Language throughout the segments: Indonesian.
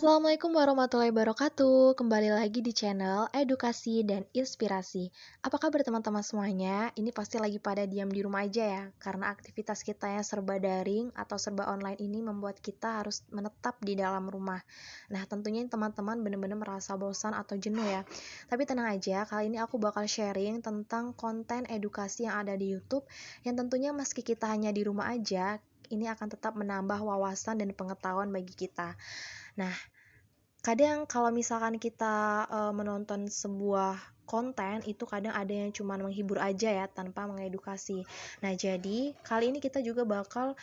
Assalamualaikum warahmatullahi wabarakatuh. Kembali lagi di channel Edukasi dan Inspirasi. Apa kabar teman-teman semuanya? Ini pasti lagi pada diam di rumah aja ya, karena aktivitas kita yang serba daring atau serba online ini membuat kita harus menetap di dalam rumah. Nah, tentunya teman-teman benar-benar merasa bosan atau jenuh ya. Tapi tenang aja, kali ini aku bakal sharing tentang konten edukasi yang ada di YouTube, yang tentunya meski kita hanya di rumah aja, ini akan tetap menambah wawasan dan pengetahuan bagi kita. Nah, kadang kalau misalkan kita, menonton sebuah konten itu kadang ada yang cuma menghibur aja ya tanpa mengedukasi. Nah, jadi kali ini kita juga bakal,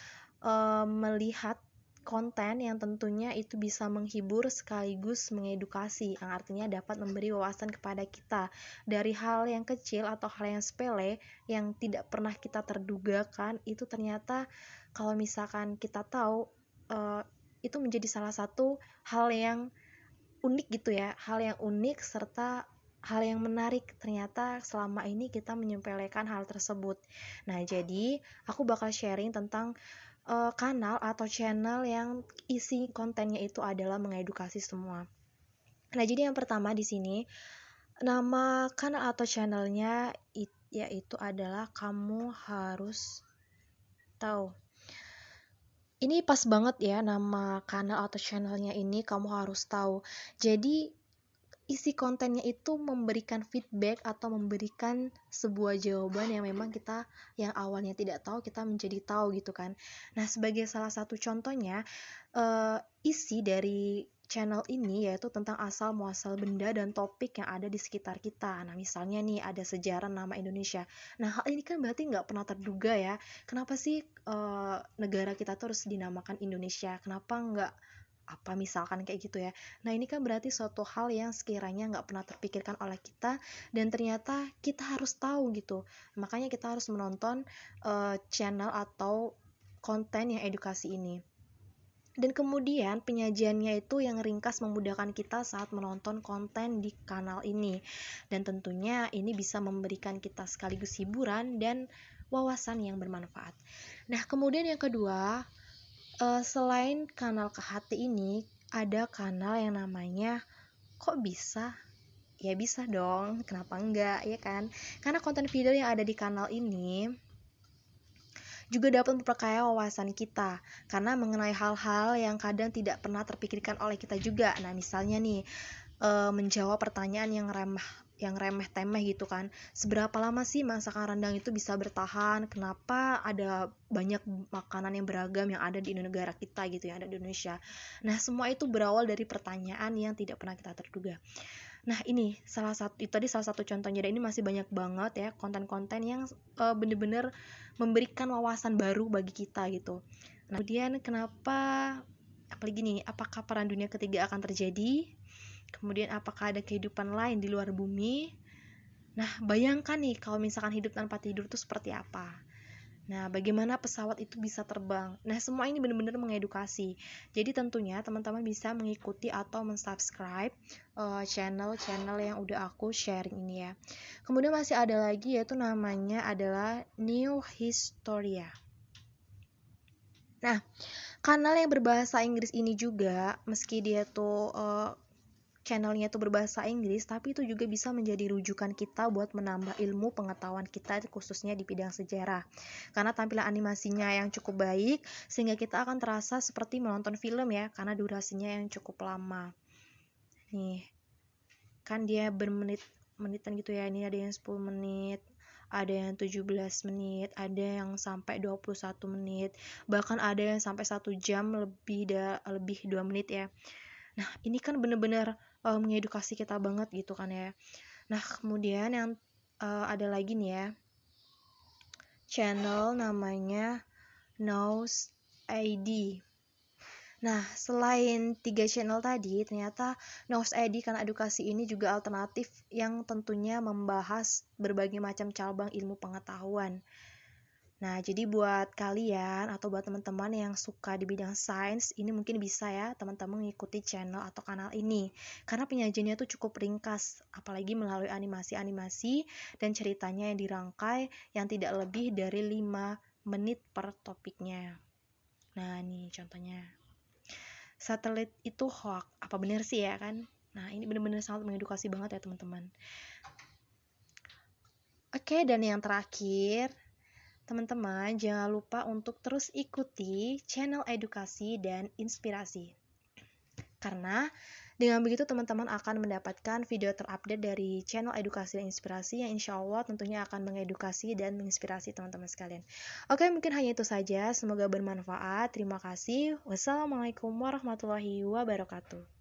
melihat konten yang tentunya itu bisa menghibur sekaligus mengedukasi, yang artinya dapat memberi wawasan kepada kita dari hal yang kecil atau hal yang sepele yang tidak pernah kita terdugakan itu ternyata kalau misalkan kita tahu, eee, itu menjadi salah satu hal yang unik gitu ya, hal yang unik serta hal yang menarik ternyata selama ini kita menyepelekan hal tersebut. Nah, jadi aku bakal sharing tentang kanal atau channel yang isi kontennya itu adalah mengedukasi semua. Nah, jadi yang pertama di sini nama kanal atau channelnya yaitu adalah Kamu Harus Tahu. Ini pas banget ya nama kanal atau channelnya ini Kamu Harus Tahu. Jadi isi kontennya itu memberikan feedback atau memberikan sebuah jawaban yang memang kita yang awalnya tidak tahu kita menjadi tahu gitu kan. Nah, sebagai salah satu contohnya, isi dari channel ini yaitu tentang asal muasal benda dan topik yang ada di sekitar kita. Nah, misalnya nih ada sejarah nama Indonesia. Nah, hal ini kan berarti nggak pernah terduga ya. Kenapa sih negara kita tuh harus dinamakan Indonesia? Kenapa nggak apa misalkan kayak gitu ya. Nah, ini kan berarti suatu hal yang sekiranya nggak pernah terpikirkan oleh kita dan ternyata kita harus tahu gitu. Makanya kita harus menonton channel atau konten yang edukasi ini. Dan kemudian penyajiannya itu yang ringkas memudahkan kita saat menonton konten di kanal ini. Dan tentunya ini bisa memberikan kita sekaligus hiburan dan wawasan yang bermanfaat. Nah, kemudian yang kedua, selain kanal Ke Hati ini, ada kanal yang namanya Kok Bisa? Ya bisa dong, kenapa enggak, ya kan? Karena konten video yang ada di kanal ini juga dapat memperkaya wawasan kita karena mengenai hal-hal yang kadang tidak pernah terpikirkan oleh kita juga. Nah, misalnya nih, menjawab pertanyaan yang remeh temeh gitu kan. Seberapa lama sih masakan rendang itu bisa bertahan? Kenapa ada banyak makanan yang beragam yang ada di negara kita gitu, yang ada di Indonesia. Nah, semua itu berawal dari pertanyaan yang tidak pernah kita terduga. Nah, ini salah satu contohnya, dan ini masih banyak banget ya konten-konten yang bener-bener memberikan wawasan baru bagi kita gitu. Nah, kemudian kenapa apalagi nih, apakah perang dunia ketiga akan terjadi? Kemudian apakah ada kehidupan lain di luar bumi? Nah, bayangkan nih kalau misalkan hidup tanpa tidur itu seperti apa. Nah, bagaimana pesawat itu bisa terbang? Nah, semua ini benar-benar mengedukasi. Jadi tentunya teman-teman bisa mengikuti atau mensubscribe channel-channel yang udah aku sharing ini ya. Kemudian masih ada lagi yaitu namanya adalah New Historia. Nah, kanal yang berbahasa Inggris ini juga meski dia tuh channelnya itu berbahasa Inggris, tapi itu juga bisa menjadi rujukan kita buat menambah ilmu pengetahuan kita khususnya di bidang sejarah. Karena tampilan animasinya yang cukup baik, sehingga kita akan terasa seperti menonton film ya, karena durasinya yang cukup lama. Nih, kan dia bermenit-menitan gitu ya, ini ada yang 10 menit, ada yang 17 menit, ada yang sampai 21 menit, bahkan ada yang sampai 1 jam lebih 2 menit ya. Nah, ini kan bener-bener mengedukasi kita banget gitu kan ya. Nah, kemudian yang ada lagi nih ya, channel namanya Nose ID. Nah, selain 3 channel tadi, ternyata Nose ID karena edukasi ini juga alternatif yang tentunya membahas berbagai macam cabang ilmu pengetahuan. Nah, jadi buat kalian atau buat teman-teman yang suka di bidang sains, ini mungkin bisa ya teman-teman mengikuti channel atau kanal ini. Karena penyajiannya tuh cukup ringkas, apalagi melalui animasi-animasi dan ceritanya yang dirangkai yang tidak lebih dari 5 menit per topiknya. Nah, nih contohnya. satelit itu hoax. Apa benar sih ya kan? Nah, ini benar-benar sangat mengedukasi banget ya teman-teman. Oke, dan yang terakhir, teman-teman jangan lupa untuk terus ikuti channel edukasi dan inspirasi. Karena dengan begitu teman-teman akan mendapatkan video terupdate dari channel edukasi dan inspirasi yang insya Allah tentunya akan mengedukasi dan menginspirasi teman-teman sekalian. Oke, mungkin hanya itu saja. Semoga bermanfaat. Terima kasih. Wassalamualaikum warahmatullahi wabarakatuh.